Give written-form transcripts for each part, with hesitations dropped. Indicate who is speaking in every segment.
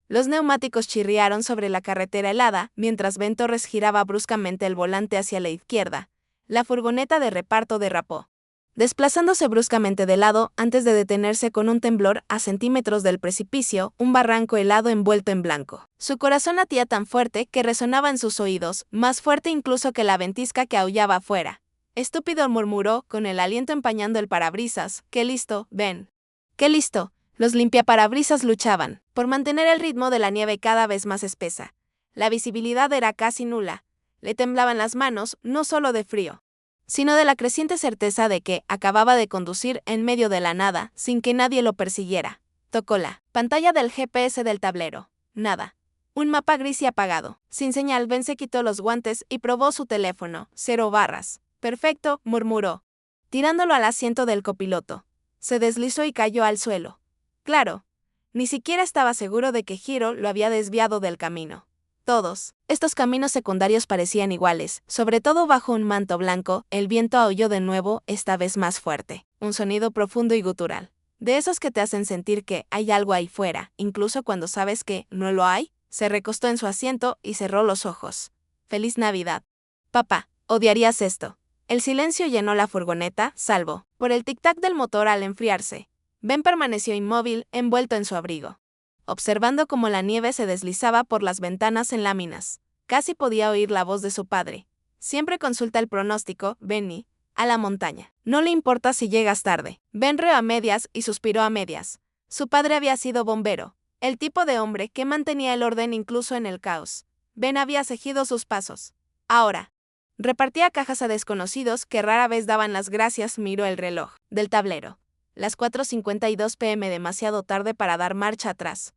Speaker 1: Los neumáticos chirriaron sobre la carretera helada, mientras Ben Torres giraba bruscamente el volante hacia la izquierda. La furgoneta de reparto derrapó, desplazándose bruscamente de lado antes de detenerse con un temblor a centímetros del precipicio, un barranco helado envuelto en blanco. Su corazón latía tan fuerte que resonaba en sus oídos, más fuerte incluso que la ventisca que aullaba afuera. Estúpido, murmuró, con el aliento empañando el parabrisas. ¡Qué listo, Ben! ¡Qué listo! Los limpiaparabrisas luchaban por mantener el ritmo de la nieve cada vez más espesa. La visibilidad era casi nula. Le temblaban las manos, no solo de frío, sino de la creciente certeza de que acababa de conducir en medio de la nada, sin que nadie lo persiguiera. Tocó la pantalla del GPS del tablero. Nada. Un mapa gris y apagado. Sin señal, Ben se quitó los guantes y probó su teléfono. 0 barras. Perfecto, murmuró, tirándolo al asiento del copiloto. Se deslizó y cayó al suelo. Claro. Ni siquiera estaba seguro de que Hiro lo había desviado del camino. Todos estos caminos secundarios parecían iguales, sobre todo bajo un manto blanco. El viento aulló de nuevo, esta vez más fuerte. Un sonido profundo y gutural. De esos que te hacen sentir que hay algo ahí fuera, incluso cuando sabes que no lo hay. Se recostó en su asiento y cerró los ojos. ¡Feliz Navidad! Papá, odiarías esto. El silencio llenó la furgoneta, salvo por el tic-tac del motor al enfriarse. Ben permaneció inmóvil, envuelto en su abrigo, observando cómo la nieve se deslizaba por las ventanas en láminas. Casi podía oír la voz de su padre. Siempre consulta el pronóstico, Benny, a la montaña. No le importa si llegas tarde. Ben rió a medias y suspiró a medias. Su padre había sido bombero, el tipo de hombre que mantenía el orden incluso en el caos. Ben había seguido sus pasos. Ahora repartía cajas a desconocidos que rara vez daban las gracias. Miró el reloj del tablero. Las 4:52 p.m. Demasiado tarde para dar marcha atrás.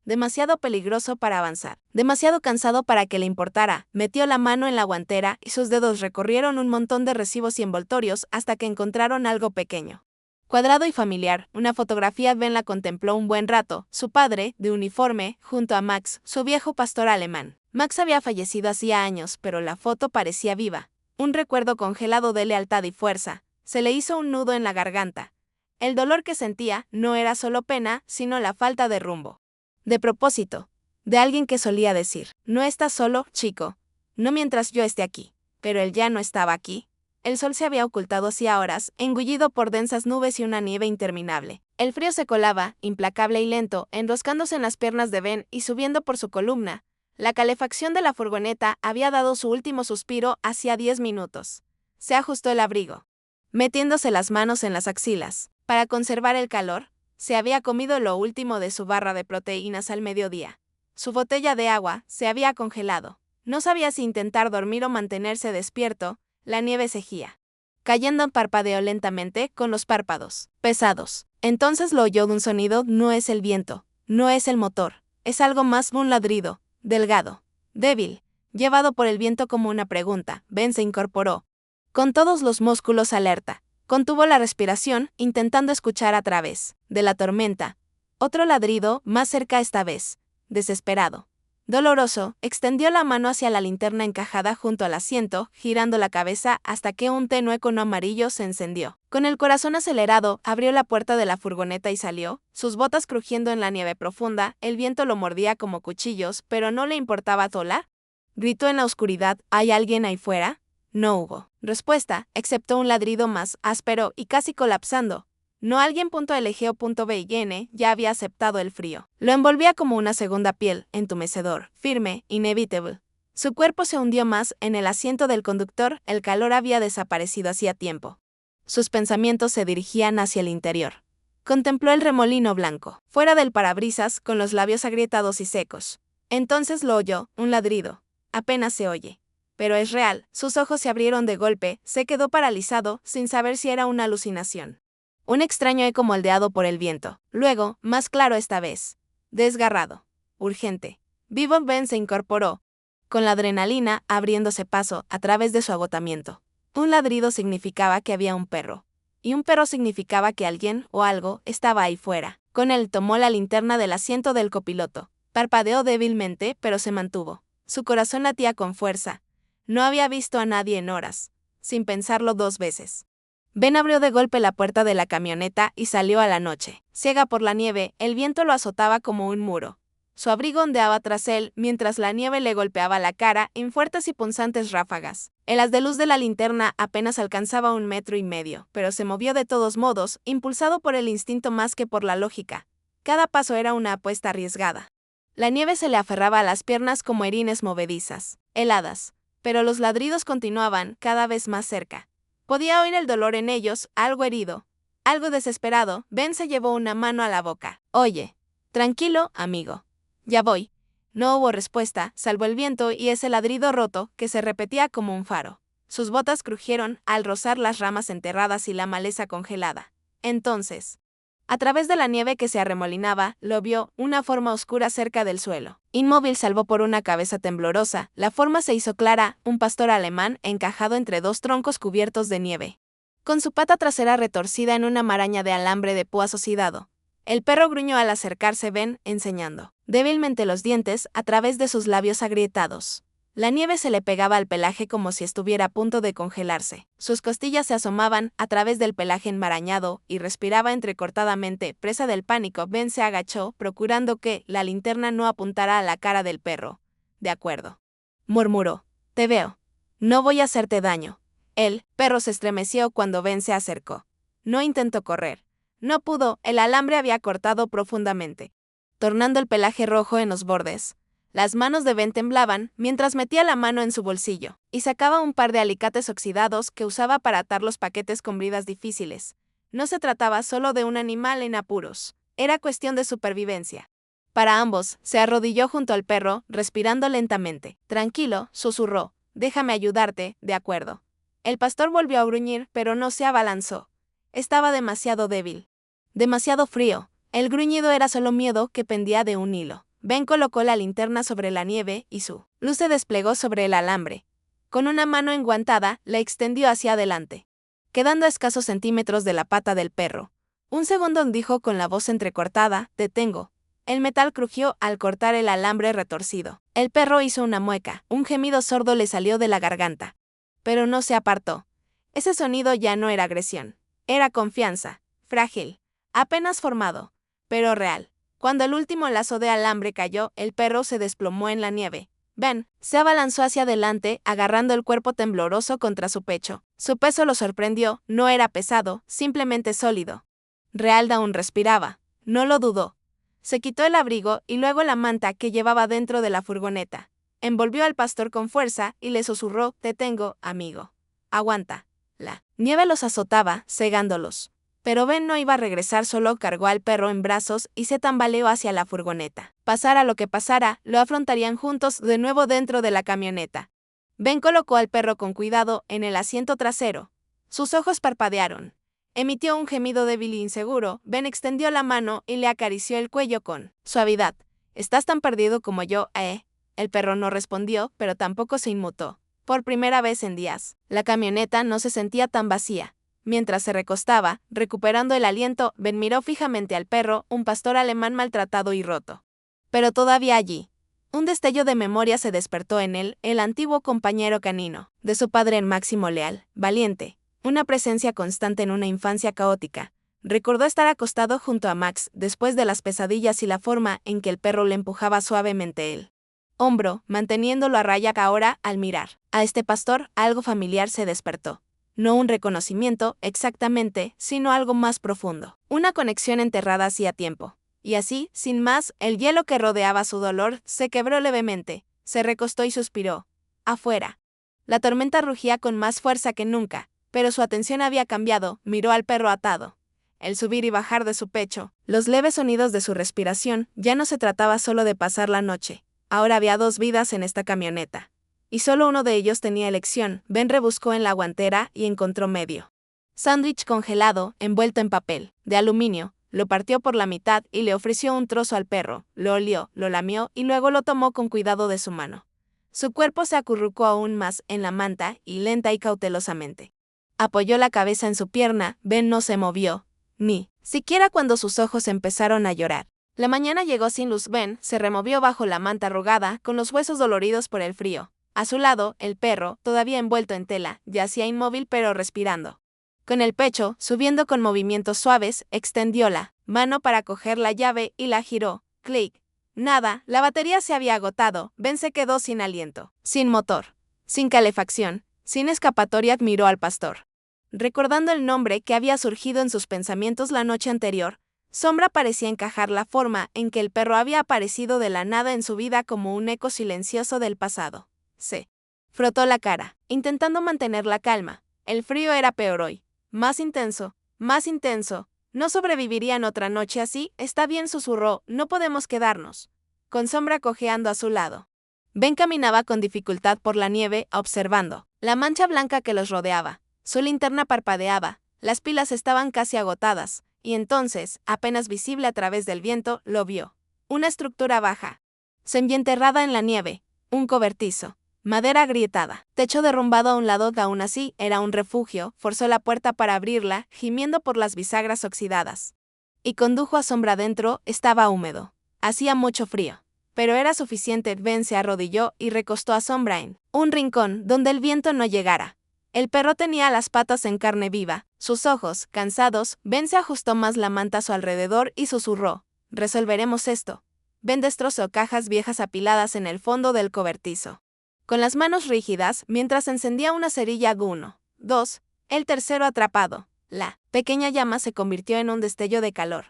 Speaker 1: Demasiado peligroso para avanzar. Demasiado cansado para que le importara. Metió la mano en la guantera y sus dedos recorrieron un montón de recibos y envoltorios hasta que encontraron algo pequeño, cuadrado y familiar. Una fotografía. Ben la contempló un buen rato. Su padre, de uniforme, junto a Max, su viejo pastor alemán. Max había fallecido hacía años, pero la foto parecía viva. Un recuerdo congelado de lealtad y fuerza. Se le hizo un nudo en la garganta. El dolor que sentía no era solo pena, sino la falta de rumbo, de propósito, de alguien que solía decir: no estás solo, chico, no mientras yo esté aquí. Pero él ya no estaba aquí. El sol se había ocultado hacía horas, engullido por densas nubes y una nieve interminable. El frío se colaba, implacable y lento, enroscándose en las piernas de Ben y subiendo por su columna. La calefacción de la furgoneta había dado su último suspiro hacía 10 minutos. Se ajustó el abrigo, metiéndose las manos en las axilas. Para conservar el calor, se había comido lo último de su barra de proteínas al mediodía. Su botella de agua se había congelado. No sabía si intentar dormir o mantenerse despierto. La nieve cegía, cayendo. Parpadeó lentamente, con los párpados pesados. Entonces lo oyó de un sonido. No es el viento, no es el motor, es algo más, un ladrido, delgado, débil, llevado por el viento como una pregunta. Ben se incorporó, con todos los músculos alerta. Contuvo la respiración, intentando escuchar a través de la tormenta. Otro ladrido, más cerca esta vez. Desesperado, doloroso, extendió la mano hacia la linterna encajada junto al asiento, girando la cabeza hasta que un tenue cono amarillo se encendió. Con el corazón acelerado, abrió la puerta de la furgoneta y salió, sus botas crujiendo en la nieve profunda. El viento lo mordía como cuchillos, pero no le importaba. ¿Tola? Gritó en la oscuridad. ¿Hay alguien ahí fuera? No hubo respuesta, excepto un ladrido más áspero y casi colapsando. No alguien. LGO.BN ya había aceptado el frío. Lo envolvía como una segunda piel, entumecedor, firme, inevitable. Su cuerpo se hundió más en el asiento del conductor. El calor había desaparecido hacía tiempo. Sus pensamientos se dirigían hacia el interior. Contempló el remolino blanco, fuera del parabrisas, con los labios agrietados y secos. Entonces lo oyó, un ladrido. Apenas se oye, pero es real. Sus ojos se abrieron de golpe. Se quedó paralizado, sin saber si era una alucinación. Un extraño eco moldeado por el viento. Luego, más claro esta vez. Desgarrado. Urgente. Vivo. Ben se incorporó, con la adrenalina abriéndose paso a través de su agotamiento. Un ladrido significaba que había un perro. Y un perro significaba que alguien o algo estaba ahí fuera. Con él tomó la linterna del asiento del copiloto. Parpadeó débilmente, pero se mantuvo. Su corazón latía con fuerza. No había visto a nadie en horas. Sin pensarlo 2 veces. Ben abrió de golpe la puerta de la camioneta y salió a la noche. Ciega por la nieve, el viento lo azotaba como un muro. Su abrigo ondeaba tras él mientras la nieve le golpeaba la cara en fuertes y punzantes ráfagas. El haz de luz de la linterna apenas alcanzaba 1,5 metros, pero se movió de todos modos, impulsado por el instinto más que por la lógica. Cada paso era una apuesta arriesgada. La nieve se le aferraba a las piernas como erines movedizas, heladas, pero los ladridos continuaban cada vez más cerca. Podía oír el dolor en ellos, algo herido, algo desesperado. Ben se llevó una mano a la boca. Oye, tranquilo, amigo. Ya voy. No hubo respuesta, salvo el viento y ese ladrido roto que se repetía como un faro. Sus botas crujieron al rozar las ramas enterradas y la maleza congelada. Entonces, a través de la nieve que se arremolinaba, lo vio, una forma oscura cerca del suelo. Inmóvil salvo por una cabeza temblorosa, la forma se hizo clara, un pastor alemán encajado entre dos troncos cubiertos de nieve. Con su pata trasera retorcida en una maraña de alambre de púas oxidado. El perro gruñó al acercarse Ben, enseñando débilmente los dientes a través de sus labios agrietados. La nieve se le pegaba al pelaje como si estuviera a punto de congelarse. Sus costillas se asomaban a través del pelaje enmarañado y respiraba entrecortadamente. Presa del pánico, Ben se agachó, procurando que la linterna no apuntara a la cara del perro. De acuerdo, murmuró. Te veo. No voy a hacerte daño. El perro se estremeció cuando Ben se acercó. No intentó correr. No pudo, el alambre había cortado profundamente, tornando el pelaje rojo en los bordes. Las manos de Ben temblaban mientras metía la mano en su bolsillo y sacaba un par de alicates oxidados que usaba para atar los paquetes con bridas difíciles. No se trataba solo de un animal en apuros, era cuestión de supervivencia. Para ambos, se arrodilló junto al perro, respirando lentamente. Tranquilo, susurró, déjame ayudarte, de acuerdo. El pastor volvió a gruñir, pero no se abalanzó. Estaba demasiado débil. Demasiado frío. El gruñido era solo miedo que pendía de un hilo. Ben colocó la linterna sobre la nieve y su luz se desplegó sobre el alambre. Con una mano enguantada, la extendió hacia adelante, quedando a escasos centímetros de la pata del perro. Un segundo dijo con la voz entrecortada, te tengo. El metal crujió al cortar el alambre retorcido. El perro hizo una mueca, un gemido sordo le salió de la garganta. Pero no se apartó. Ese sonido ya no era agresión. Era confianza, frágil, apenas formado, pero real. Cuando el último lazo de alambre cayó, el perro se desplomó en la nieve. Ben se abalanzó hacia adelante, agarrando el cuerpo tembloroso contra su pecho. Su peso lo sorprendió, no era pesado, simplemente sólido. Real aún respiraba, no lo dudó. Se quitó el abrigo y luego la manta que llevaba dentro de la furgoneta. Envolvió al pastor con fuerza y le susurró, te tengo, amigo. Aguanta. La nieve los azotaba, cegándolos. Pero Ben no iba a regresar solo, cargó al perro en brazos y se tambaleó hacia la furgoneta. Pasara lo que pasara, lo afrontarían juntos de nuevo dentro de la camioneta. Ben colocó al perro con cuidado en el asiento trasero. Sus ojos parpadearon. Emitió un gemido débil e inseguro. Ben extendió la mano y le acarició el cuello con suavidad. ¿Estás tan perdido como yo, El perro no respondió, pero tampoco se inmutó. Por primera vez en días, la camioneta no se sentía tan vacía. Mientras se recostaba, recuperando el aliento, Ben miró fijamente al perro, un pastor alemán maltratado y roto. Pero todavía allí. Un destello de memoria se despertó en él, el antiguo compañero canino, de su padre en máximo leal, valiente, una presencia constante en una infancia caótica. Recordó estar acostado junto a Max después de las pesadillas y la forma en que el perro le empujaba suavemente el hombro, manteniéndolo a raya. Ahora, al mirar a este pastor, algo familiar se despertó. No un reconocimiento, exactamente, sino algo más profundo. Una conexión enterrada hacía tiempo. Y así, sin más, el hielo que rodeaba su dolor se quebró levemente. Se recostó y suspiró. Afuera. La tormenta rugía con más fuerza que nunca, pero su atención había cambiado. Miró al perro atado. El subir y bajar de su pecho, los leves sonidos de su respiración, ya no se trataba solo de pasar la noche. Ahora había dos vidas en esta camioneta. Y solo uno de ellos tenía elección. Ben rebuscó en la guantera y encontró medio sándwich congelado, envuelto en papel de aluminio. Lo partió por la mitad y le ofreció un trozo al perro. Lo olió, lo lamió y luego lo tomó con cuidado de su mano. Su cuerpo se acurrucó aún más en la manta y lenta y cautelosamente apoyó la cabeza en su pierna. Ben no se movió, ni siquiera cuando sus ojos empezaron a llorar. La mañana llegó sin luz. Ben se removió bajo la manta arrugada, con los huesos doloridos por el frío. A su lado, el perro, todavía envuelto en tela, yacía inmóvil pero respirando. Con el pecho, subiendo con movimientos suaves, extendió la mano para coger la llave y la giró. Clic. Nada, la batería se había agotado. Ben se quedó sin aliento, sin motor, sin calefacción, sin escapatoria. Admiró al pastor. Recordando el nombre que había surgido en sus pensamientos la noche anterior, Sombra parecía encajar la forma en que el perro había aparecido de la nada en su vida como un eco silencioso del pasado. Se frotó la cara, intentando mantener la calma. El frío era peor hoy. Más intenso, más intenso. No sobrevivirían otra noche así. Está bien, susurró, no podemos quedarnos. Con Sombra cojeando a su lado. Ben caminaba con dificultad por la nieve, observando la mancha blanca que los rodeaba. Su linterna parpadeaba, las pilas estaban casi agotadas, y entonces, apenas visible a través del viento, lo vio. Una estructura baja, semienterrada en la nieve, un cobertizo, madera agrietada, techo derrumbado a un lado. Aún así, era un refugio. Forzó la puerta para abrirla, gimiendo por las bisagras oxidadas. Y condujo a Sombra dentro. Estaba húmedo. Hacía mucho frío. Pero era suficiente. Ben se arrodilló y recostó a Sombra en un rincón donde el viento no llegara. El perro tenía las patas en carne viva, sus ojos, cansados. Ben se ajustó más la manta a su alrededor y susurró: resolveremos esto. Ben destrozó cajas viejas apiladas en el fondo del cobertizo. Con las manos rígidas, mientras encendía una cerilla. 1, 2, el tercero atrapado. La pequeña llama se convirtió en un destello de calor.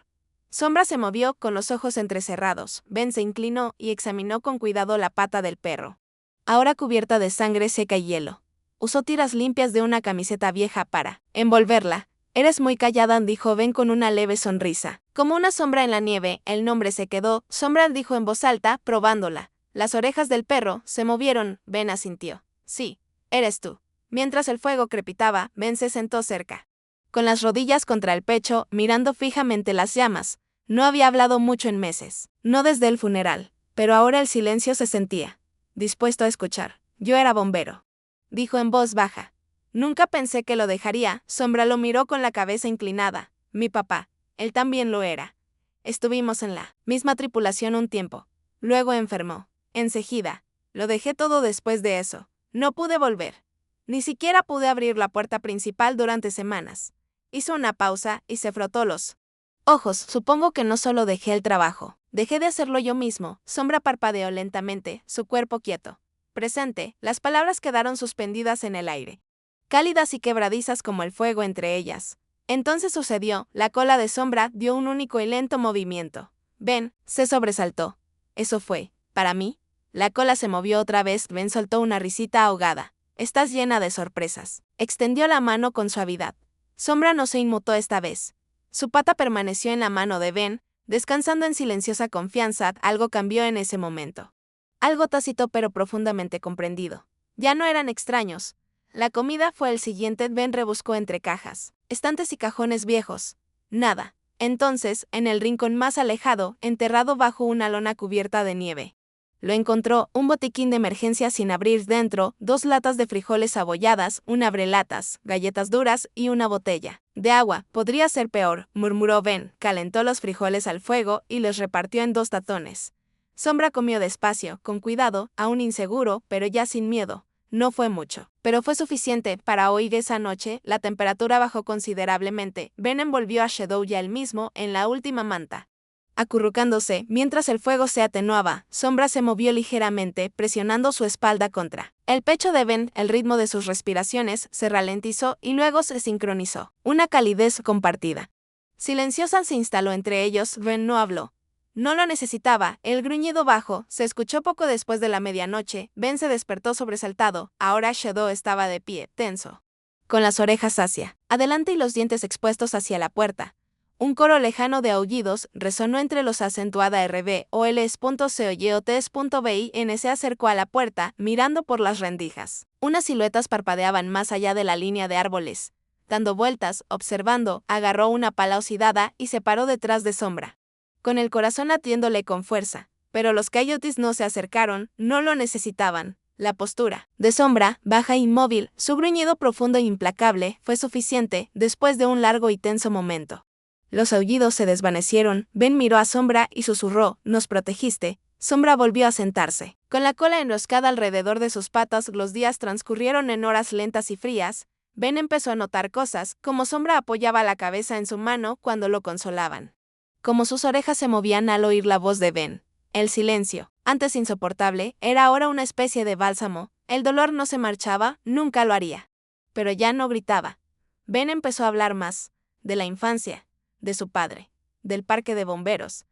Speaker 1: Sombra se movió con los ojos entrecerrados. Ben se inclinó y examinó con cuidado la pata del perro. Ahora cubierta de sangre seca y hielo. Usó tiras limpias de una camiseta vieja para envolverla. Eres muy callada, dijo Ben con una leve sonrisa. Como una sombra en la nieve, el nombre se quedó. Sombra, dijo en voz alta, probándola. Las orejas del perro se movieron. Ben asintió. Sí, eres tú. Mientras el fuego crepitaba, Ben se sentó cerca, con las rodillas contra el pecho, mirando fijamente las llamas. No había hablado mucho en meses, no desde el funeral, pero ahora el silencio se sentía dispuesto a escuchar. Yo era bombero, dijo en voz baja. Nunca pensé que lo dejaría. Sombra lo miró con la cabeza inclinada. Mi papá, él también lo era. Estuvimos en la misma tripulación un tiempo. Luego enfermó. Enseguida. Lo dejé todo después de eso. No pude volver. Ni siquiera pude abrir la puerta principal durante semanas. Hizo una pausa y se frotó los ojos. Supongo que no solo dejé el trabajo. Dejé de hacerlo yo mismo. Sombra parpadeó lentamente, su cuerpo quieto. Presente, las palabras quedaron suspendidas en el aire, cálidas y quebradizas como el fuego entre ellas. Entonces sucedió, la cola de Sombra dio un único y lento movimiento. Ben se sobresaltó. ¿Eso fue para mí? La cola se movió otra vez. Ben soltó una risita ahogada. Estás llena de sorpresas. Extendió la mano con suavidad. Sombra no se inmutó esta vez. Su pata permaneció en la mano de Ben, descansando en silenciosa confianza. Algo cambió en ese momento. Algo tácito pero profundamente comprendido. Ya no eran extraños. La comida fue el siguiente. Ben rebuscó entre cajas, estantes y cajones viejos. Nada. Entonces, en el rincón más alejado, enterrado bajo una lona cubierta de nieve, lo encontró: un botiquín de emergencia sin abrir. Dentro, 2 latas de frijoles abolladas, un abrelatas, galletas duras y una botella de agua. Podría ser peor, murmuró Ben. Calentó los frijoles al fuego y los repartió en 2 tatones. Sombra comió despacio, con cuidado, aún inseguro, pero ya sin miedo. No fue mucho, pero fue suficiente para oír. Esa noche, la temperatura bajó considerablemente. Ben envolvió a Shadow ya él mismo en la última manta. Acurrucándose, mientras el fuego se atenuaba, Sombra se movió ligeramente, presionando su espalda contra el pecho de Ben. El ritmo de sus respiraciones se ralentizó y luego se sincronizó. Una calidez compartida, silenciosa, se instaló entre ellos. Ben no habló. No lo necesitaba. El gruñido bajo se escuchó poco después de la medianoche. Ben se despertó sobresaltado. Ahora Shadow estaba de pie, tenso, con las orejas hacia adelante y los dientes expuestos hacia la puerta. Un coro lejano de aullidos resonó entre los acentuada RB o Ls.coyotes.bi. Se acercó a la puerta, mirando por las rendijas. Unas siluetas parpadeaban más allá de la línea de árboles. Dando vueltas, observando, agarró una pala oxidada y se paró detrás de Sombra, con el corazón latiéndole con fuerza. Pero los coyotes no se acercaron, no lo necesitaban. La postura de Sombra, baja e inmóvil, su gruñido profundo e implacable, fue suficiente después de un largo y tenso momento. Los aullidos se desvanecieron. Ben miró a Sombra y susurró: «Nos protegiste». Sombra volvió a sentarse, con la cola enroscada alrededor de sus patas. Los días transcurrieron en horas lentas y frías. Ben empezó a notar cosas, como Sombra apoyaba la cabeza en su mano cuando lo consolaban, como sus orejas se movían al oír la voz de Ben. El silencio, antes insoportable, era ahora una especie de bálsamo. El dolor no se marchaba, nunca lo haría. Pero ya no gritaba. Ben empezó a hablar más. De la infancia, de su padre, del parque de bomberos.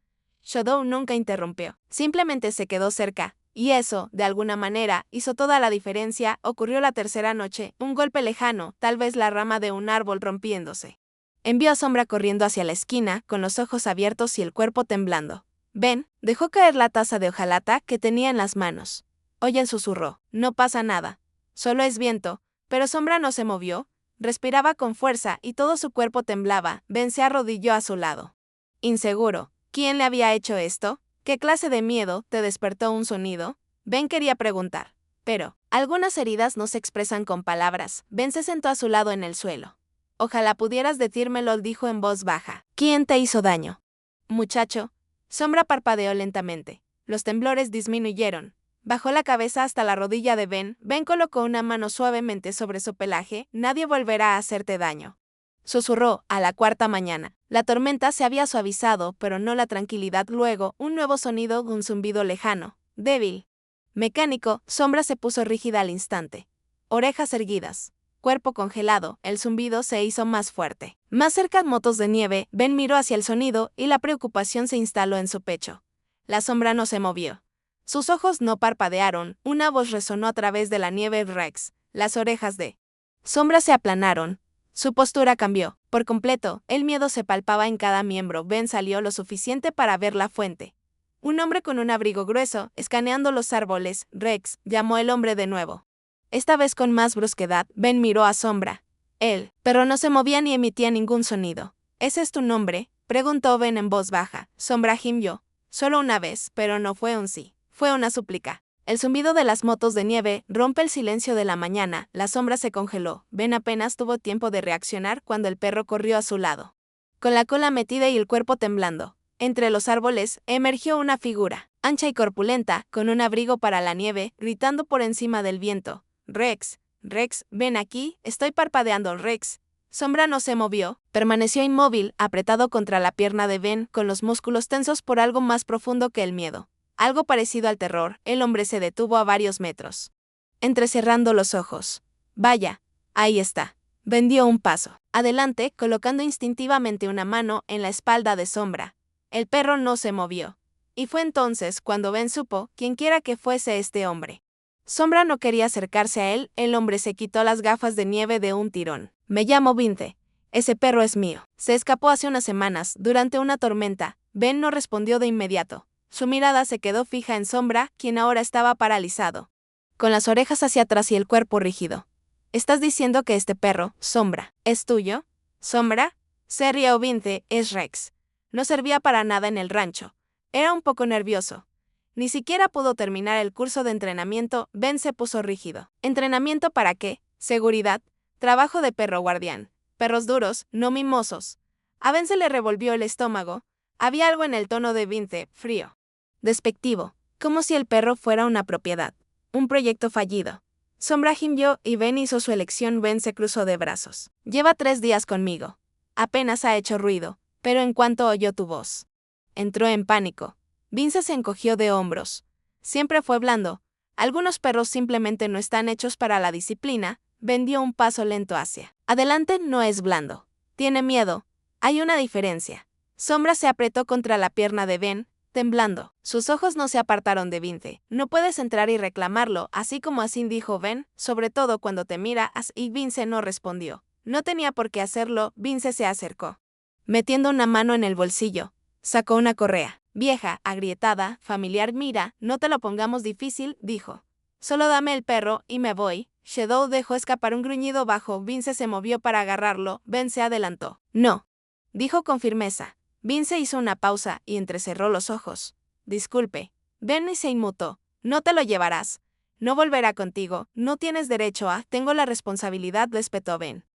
Speaker 1: Shadow nunca interrumpió. Simplemente se quedó cerca. Y eso, de alguna manera, hizo toda la diferencia. Ocurrió la tercera noche, un golpe lejano, tal vez la rama de un árbol rompiéndose. Envió a Sombra corriendo hacia la esquina, con los ojos abiertos y el cuerpo temblando. Ben dejó caer la taza de hojalata que tenía en las manos. Oyen susurró, no pasa nada. Solo es viento, pero Sombra no se movió. Respiraba con fuerza y todo su cuerpo temblaba. Ben se arrodilló a su lado. Inseguro. ¿Quién le había hecho esto? ¿Qué clase de miedo te despertó un sonido? Ben quería preguntar. Pero, algunas heridas no se expresan con palabras. Ben se sentó a su lado en el suelo. Ojalá pudieras decírmelo, dijo en voz baja. ¿Quién te hizo daño? Muchacho. Sombra parpadeó lentamente. Los temblores disminuyeron. Bajó la cabeza hasta la rodilla de Ben. Ben colocó una mano suavemente sobre su pelaje. Nadie volverá a hacerte daño. Susurró, a la cuarta mañana. La tormenta se había suavizado, pero no la tranquilidad. Luego, un nuevo sonido, un zumbido lejano, débil. Mecánico, Sombra se puso rígida al instante. Orejas erguidas. Cuerpo congelado, el zumbido se hizo más fuerte. Más cerca, motos de nieve. Ben miró hacia el sonido y la preocupación se instaló en su pecho. La sombra no se movió. Sus ojos no parpadearon. Una voz resonó a través de la nieve. Rex. Las orejas de Sombra se aplanaron. Su postura cambió. Por completo, el miedo se palpaba en cada miembro. Ben salió lo suficiente para ver la fuente. Un hombre con un abrigo grueso, escaneando los árboles. Rex, llamó el hombre de nuevo. Esta vez con más brusquedad, Ben miró a Sombra. Él, pero no se movía ni emitía ningún sonido. ¿Ese es tu nombre?, preguntó Ben en voz baja. Sombra gimió. Solo una vez, pero no fue un sí. Fue una súplica. El zumbido de las motos de nieve rompe el silencio de la mañana. La sombra se congeló. Ben apenas tuvo tiempo de reaccionar cuando el perro corrió a su lado. Con la cola metida y el cuerpo temblando. Entre los árboles, emergió una figura, ancha y corpulenta, con un abrigo para la nieve, gritando por encima del viento. Rex, Rex, ven aquí, estoy parpadeando. Rex. Sombra no se movió, permaneció inmóvil, apretado contra la pierna de Ben, con los músculos tensos por algo más profundo que el miedo. Algo parecido al terror. El hombre se detuvo a varios metros, entrecerrando los ojos. Vaya, ahí está. Ben dio un paso adelante, colocando instintivamente una mano en la espalda de Sombra. El perro no se movió. Y fue entonces cuando Ben supo, quienquiera que fuese este hombre. Sombra no quería acercarse a él. El hombre se quitó las gafas de nieve de un tirón. Me llamo Vince. Ese perro es mío. Se escapó hace unas semanas, durante una tormenta. Ben no respondió de inmediato. Su mirada se quedó fija en Sombra, quien ahora estaba paralizado, con las orejas hacia atrás y el cuerpo rígido. ¿Estás diciendo que este perro, Sombra, es tuyo? ¿Sombra? Se rió Vince. Es Rex. No servía para nada en el rancho. Era un poco nervioso. Ni siquiera pudo terminar el curso de entrenamiento. Ben se puso rígido. ¿Entrenamiento para qué? Seguridad. Trabajo de perro guardián. Perros duros, no mimosos. A Ben se le revolvió el estómago. Había algo en el tono de Vince, frío, despectivo, como si el perro fuera una propiedad, un proyecto fallido. Sombra gimió y Ben hizo su elección. Ben se cruzó de brazos. Lleva 3 días conmigo. Apenas ha hecho ruido, pero en cuanto oyó tu voz, entró en pánico. Vince se encogió de hombros. Siempre fue blando. Algunos perros simplemente no están hechos para la disciplina. Ben dio un paso lento hacia adelante. No es blando. Tiene miedo. Hay una diferencia. Sombra se apretó contra la pierna de Ben, temblando. Sus ojos no se apartaron de Vince. No puedes entrar y reclamarlo, así como así, dijo Ben, sobre todo cuando te mira. Y Vince no respondió. No tenía por qué hacerlo. Vince se acercó, metiendo una mano en el bolsillo. Sacó una correa, vieja, agrietada, familiar. Mira, no te lo pongamos difícil, dijo. Solo dame el perro y me voy. Shadow dejó escapar un gruñido bajo. Vince se movió para agarrarlo. Ben se adelantó. No, dijo con firmeza. Vince hizo una pausa y entrecerró los ojos. Disculpe. Ben se inmutó. No te lo llevarás. No volverá contigo. No tienes derecho a. Tengo la responsabilidad, respetó Ben.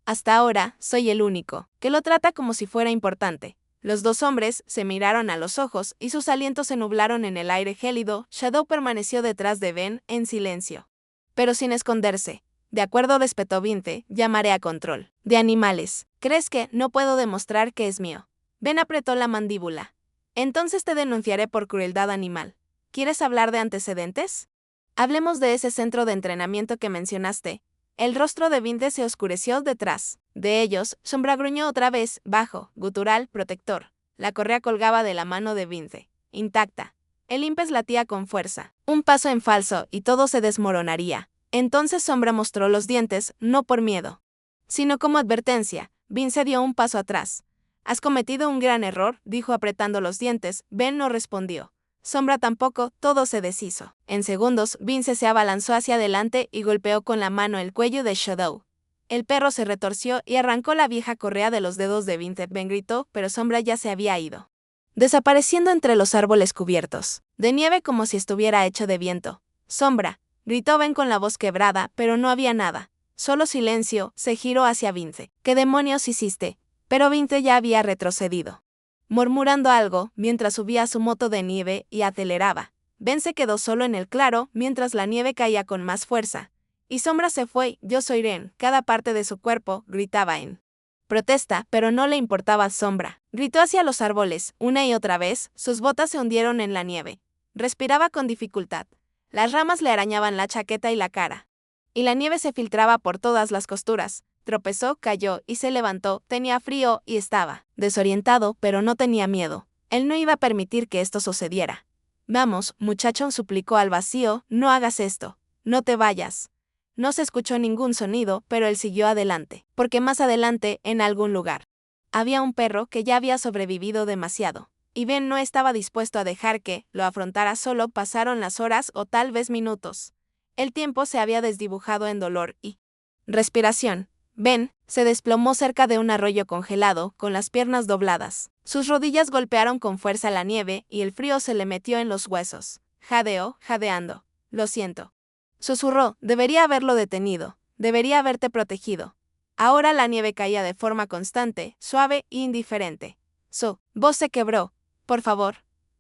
Speaker 1: Hasta ahora, soy el único que lo trata como si fuera importante. Los dos hombres se miraron a los ojos y sus alientos se nublaron en el aire gélido. Shadow permaneció detrás de Ben, en silencio, pero sin esconderse. De acuerdo, respetó Vince. Llamaré a control de animales. ¿Crees que no puedo demostrar que es mío? Ben apretó la mandíbula. Entonces te denunciaré por crueldad animal. ¿Quieres hablar de antecedentes? Hablemos de ese centro de entrenamiento que mencionaste. El rostro de Vince se oscureció detrás. De ellos, Sombra gruñó otra vez, bajo, gutural, protector. La correa colgaba de la mano de Vince, intacta. El impes latía con fuerza. Un paso en falso y todo se desmoronaría. Entonces Sombra mostró los dientes, no por miedo, sino como advertencia. Vince dio un paso atrás. Has cometido un gran error, dijo apretando los dientes. Ben no respondió. Sombra tampoco, todo se deshizo. En segundos, Vince se abalanzó hacia adelante y golpeó con la mano el cuello de Shadow. El perro se retorció y arrancó la vieja correa de los dedos de Vince. Ben gritó, pero Sombra ya se había ido, desapareciendo entre los árboles cubiertos de nieve como si estuviera hecho de viento. Sombra, gritó Ben con la voz quebrada, pero no había nada. Solo silencio. Se giró hacia Vince. ¿Qué demonios hiciste? Pero Vince ya había retrocedido, murmurando algo, mientras subía a su moto de nieve y aceleraba. Ben se quedó solo en el claro, mientras la nieve caía con más fuerza. Y Sombra se fue. Yo soy Ren. Cada parte de su cuerpo, gritaba en protesta, pero no le importaba a Sombra. Gritó hacia los árboles, una y otra vez. Sus botas se hundieron en la nieve. Respiraba con dificultad. Las ramas le arañaban la chaqueta y la cara. Y la nieve se filtraba por todas las costuras. Tropezó, cayó y se levantó. Tenía frío y estaba desorientado, pero no tenía miedo. Él no iba a permitir que esto sucediera. Vamos, muchacho, suplicó al vacío, no hagas esto. No te vayas. No se escuchó ningún sonido, pero él siguió adelante, porque más adelante, en algún lugar, había un perro que ya había sobrevivido demasiado. Y Ben no estaba dispuesto a dejar que lo afrontara solo. Pasaron las horas o tal vez minutos. El tiempo se había desdibujado en dolor y respiración. Ben se desplomó cerca de un arroyo congelado, con las piernas dobladas. Sus rodillas golpearon con fuerza la nieve y el frío se le metió en los huesos. Jadeó, jadeando. Lo siento. Susurró, debería haberlo detenido. Debería haberte protegido. Ahora la nieve caía de forma constante, suave e indiferente. Su voz se quebró. Por favor.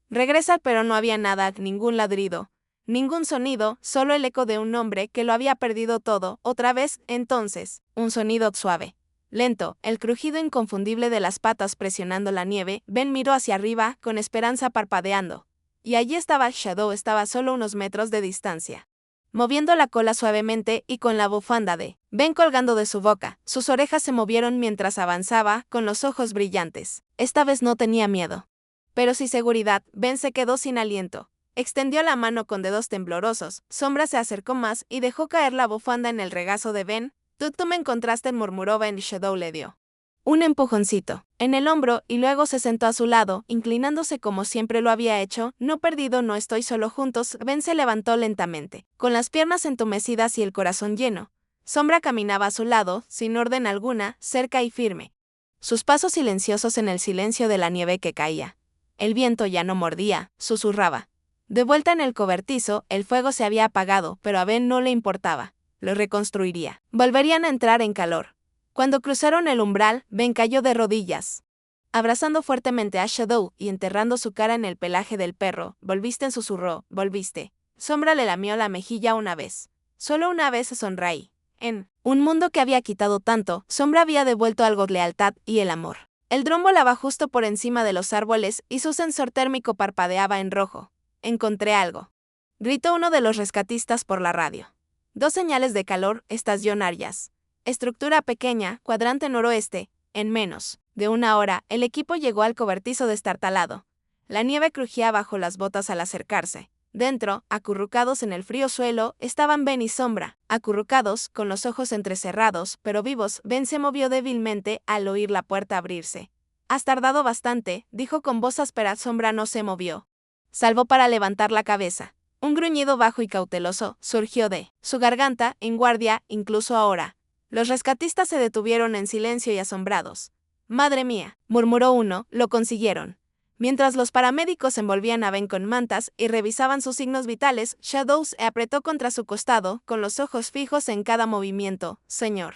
Speaker 1: Regresa, pero no había nada, ningún ladrido. Ningún sonido, solo el eco de un hombre que lo había perdido todo. Otra vez, entonces, un sonido suave, lento, el crujido inconfundible de las patas presionando la nieve. Ben miró hacia arriba, con esperanza parpadeando. Y allí estaba Shadow, estaba solo unos metros de distancia, moviendo la cola suavemente y con la bufanda de Ben colgando de su boca. Sus orejas se movieron mientras avanzaba, con los ojos brillantes. Esta vez no tenía miedo, pero sí seguridad. Ben se quedó sin aliento. Extendió la mano con dedos temblorosos. Sombra se acercó más y dejó caer la bufanda en el regazo de Ben. Tú me encontraste, murmuró Ben y Shadow le dio un empujoncito en el hombro y luego se sentó a su lado, inclinándose como siempre lo había hecho. No perdido, no estoy solo. Juntos. Ben se levantó lentamente, con las piernas entumecidas y el corazón lleno. Sombra caminaba a su lado, sin orden alguna, cerca y firme. Sus pasos silenciosos en el silencio de la nieve que caía. El viento ya no mordía, susurraba. De vuelta en el cobertizo, el fuego se había apagado, pero a Ben no le importaba. Lo reconstruiría. Volverían a entrar en calor. Cuando cruzaron el umbral, Ben cayó de rodillas, abrazando fuertemente a Shadow y enterrando su cara en el pelaje del perro. Volviste, susurró. Volviste. Sombra le lamió la mejilla una vez. Solo una vez se sonreí. En un mundo que había quitado tanto, Sombra había devuelto algo: lealtad y el amor. El dron volaba justo por encima de los árboles y su sensor térmico parpadeaba en rojo. Encontré algo, gritó uno de los rescatistas por la radio. 2 señales de calor, estación Arias. Estructura pequeña, cuadrante noroeste. En menos de una hora, el equipo llegó al cobertizo destartalado. La nieve crujía bajo las botas al acercarse. Dentro, acurrucados en el frío suelo, estaban Ben y Sombra. Acurrucados, con los ojos entrecerrados, pero vivos. Ben se movió débilmente al oír la puerta abrirse. Has tardado bastante, dijo con voz áspera. Sombra no se movió, salvo para levantar la cabeza. Un gruñido bajo y cauteloso surgió de su garganta, en guardia, incluso ahora. Los rescatistas se detuvieron en silencio y asombrados. Madre mía, murmuró uno, lo consiguieron. Mientras los paramédicos envolvían a Ben con mantas y revisaban sus signos vitales, Shadow se apretó contra su costado, con los ojos fijos en cada movimiento. Señor,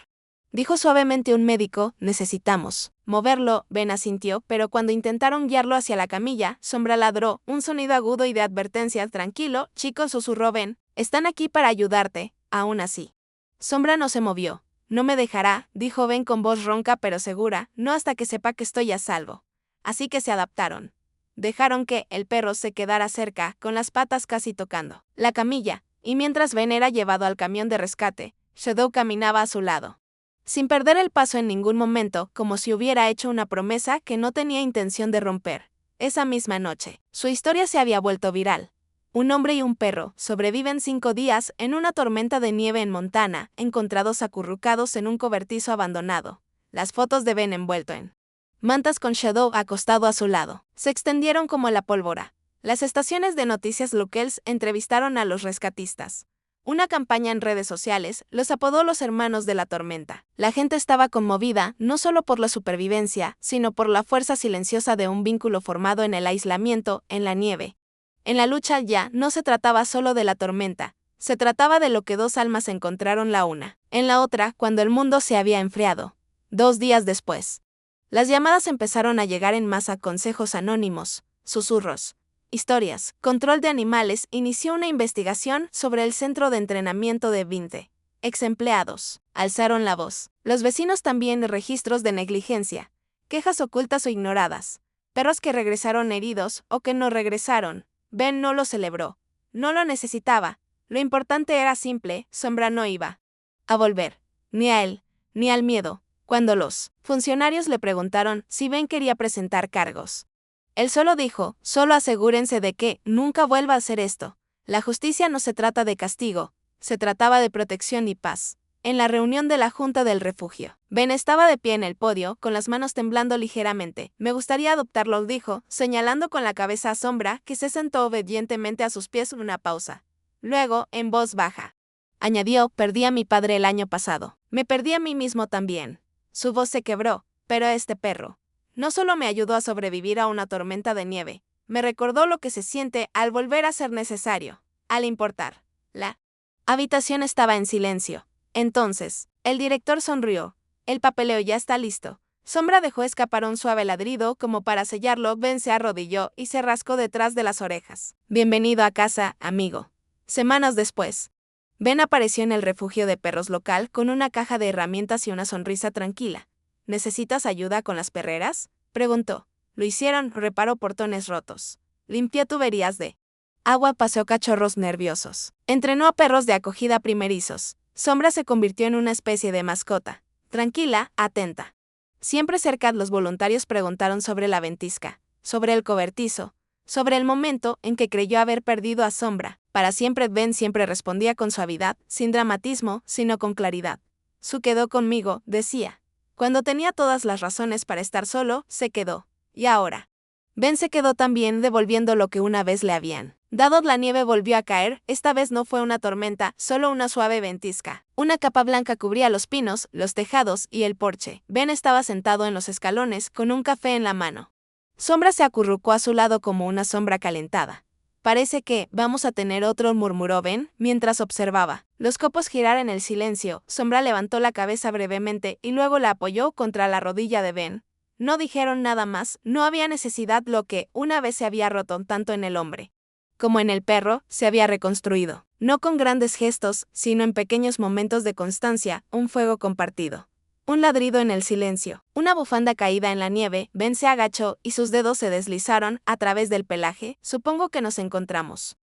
Speaker 1: dijo suavemente un médico, necesitamos moverlo. Ben asintió, pero cuando intentaron guiarlo hacia la camilla, Sombra ladró, un sonido agudo y de advertencia. Tranquilo, chico, susurró Ben, están aquí para ayudarte. Aún así, Sombra no se movió. No me dejará, dijo Ben con voz ronca pero segura, no hasta que sepa que estoy a salvo. Así que se adaptaron. Dejaron que el perro se quedara cerca, con las patas casi tocando la camilla, y mientras Ben era llevado al camión de rescate, Shadow caminaba a su lado, sin perder el paso en ningún momento, como si hubiera hecho una promesa que no tenía intención de romper. Esa misma noche, su historia se había vuelto viral. Un hombre y un perro sobreviven 5 días en una tormenta de nieve en Montana, encontrados acurrucados en un cobertizo abandonado. Las fotos de Ben envuelto en mantas con Shadow acostado a su lado se extendieron como la pólvora. Las estaciones de noticias locales entrevistaron a los rescatistas. Una campaña en redes sociales los apodó los hermanos de la tormenta. La gente estaba conmovida no solo por la supervivencia, sino por la fuerza silenciosa de un vínculo formado en el aislamiento, en la nieve. En la lucha ya no se trataba solo de la tormenta, se trataba de lo que 2 almas encontraron la una en la otra cuando el mundo se había enfriado. 2 días después, las llamadas empezaron a llegar en masa. Consejos anónimos, susurros, historias. Control de Animales inició una investigación sobre el centro de entrenamiento de 20 ex empleados. Alzaron la voz. Los vecinos también. Registros de negligencia, quejas ocultas o ignoradas, perros que regresaron heridos o que no regresaron. Ben no lo celebró, no lo necesitaba. Lo importante era simple: Sombra no iba a volver, ni a él, ni al miedo. Cuando los funcionarios le preguntaron si Ben quería presentar cargos, él solo dijo: solo asegúrense de que nunca vuelva a hacer esto. La justicia no se trata de castigo, se trataba de protección y paz. En la reunión de la Junta del Refugio, Ben estaba de pie en el podio, con las manos temblando ligeramente. Me gustaría adoptarlo, dijo, señalando con la cabeza a Sombra, que se sentó obedientemente a sus pies. Una pausa. Luego, en voz baja, añadió: perdí a mi padre el año pasado. Me perdí a mí mismo también. Su voz se quebró. Pero este perro no solo me ayudó a sobrevivir a una tormenta de nieve, me recordó lo que se siente al volver a ser necesario, al importar. La habitación estaba en silencio. Entonces, el director sonrió. El papeleo ya está listo. Sombra dejó escapar un suave ladrido como para sellarlo. Ben se arrodilló y se rascó detrás de las orejas. Bienvenido a casa, amigo. Semanas después, Ben apareció en el refugio de perros local con una caja de herramientas y una sonrisa tranquila. ¿Necesitas ayuda con las perreras?, preguntó. Lo hicieron, reparó portones rotos. Limpié tuberías de agua, paseó cachorros nerviosos. Entrenó a perros de acogida primerizos. Sombra se convirtió en una especie de mascota. Tranquila, atenta. Siempre cerca, los voluntarios preguntaron sobre la ventisca, sobre el cobertizo, sobre el momento en que creyó haber perdido a Sombra. Para siempre. Ben siempre respondía con suavidad, sin dramatismo, sino con claridad. Su quedó conmigo, decía. Cuando tenía todas las razones para estar solo, se quedó. Y ahora. Ben se quedó también, devolviendo lo que una vez le habían dado. La nieve volvió a caer. Esta vez no fue una tormenta, solo una suave ventisca. Una capa blanca cubría los pinos, los tejados y el porche. Ben estaba sentado en los escalones, con un café en la mano. Sombra se acurrucó a su lado como una sombra calentada. Parece que vamos a tener otro, murmuró Ben, mientras observaba los copos girar en el silencio. Sombra levantó la cabeza brevemente y luego la apoyó contra la rodilla de Ben. No dijeron nada más, no había necesidad. Lo que una vez se había roto, tanto en el hombre como en el perro, se había reconstruido. No con grandes gestos, sino en pequeños momentos de constancia, un fuego compartido. Un ladrido en el silencio, una bufanda caída en la nieve. Ben se agachó y sus dedos se deslizaron a través del pelaje. Supongo que nos encontramos.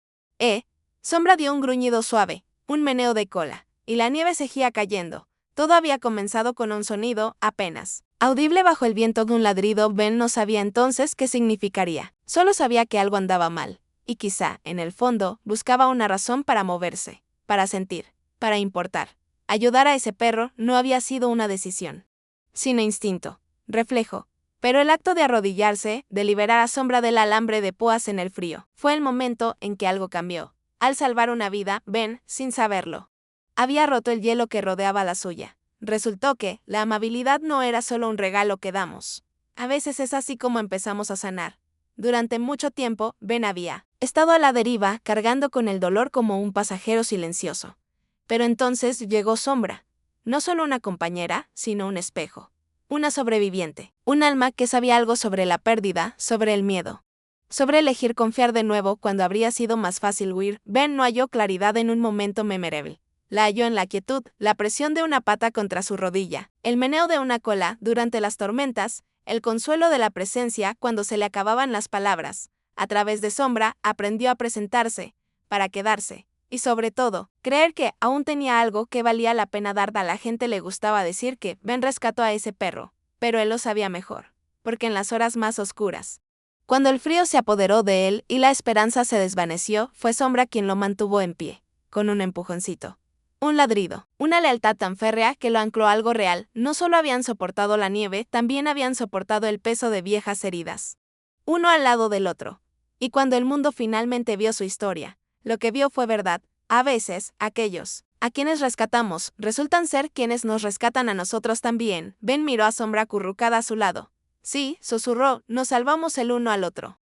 Speaker 1: Sombra dio un gruñido suave, un meneo de cola, y la nieve seguía cayendo. Todo había comenzado con un sonido, apenas audible bajo el viento, de un ladrido. Ben no sabía entonces qué significaría. Solo sabía que algo andaba mal, y quizá, en el fondo, buscaba una razón para moverse, para sentir, para importar. Ayudar a ese perro no había sido una decisión, sino instinto, reflejo. Pero el acto de arrodillarse, de liberar a Sombra del alambre de púas en el frío, fue el momento en que algo cambió. Al salvar una vida, Ben, sin saberlo, había roto el hielo que rodeaba la suya. Resultó que la amabilidad no era solo un regalo que damos. A veces es así como empezamos a sanar. Durante mucho tiempo, Ben había estado a la deriva, cargando con el dolor como un pasajero silencioso. Pero entonces llegó Sombra. No solo una compañera, sino un espejo. Una sobreviviente. Un alma que sabía algo sobre la pérdida, sobre el miedo. Sobre elegir confiar de nuevo cuando habría sido más fácil huir. Ben no halló claridad en un momento memorable. La halló en la quietud, la presión de una pata contra su rodilla, el meneo de una cola durante las tormentas, el consuelo de la presencia cuando se le acababan las palabras. A través de Sombra, aprendió a presentarse, para quedarse, y sobre todo, creer que aún tenía algo que valía la pena dar. A la gente le gustaba decir que Ben rescató a ese perro, pero él lo sabía mejor, porque en las horas más oscuras, cuando el frío se apoderó de él y la esperanza se desvaneció, fue Sombra quien lo mantuvo en pie, con un empujoncito. Un ladrido, una lealtad tan férrea que lo ancló a algo real. No solo habían soportado la nieve, también habían soportado el peso de viejas heridas. Uno al lado del otro. Y cuando el mundo finalmente vio su historia, lo que vio fue verdad. A veces, aquellos a quienes rescatamos resultan ser quienes nos rescatan a nosotros también. Ben miró a Sombra acurrucada a su lado. Sí, susurró, nos salvamos el uno al otro.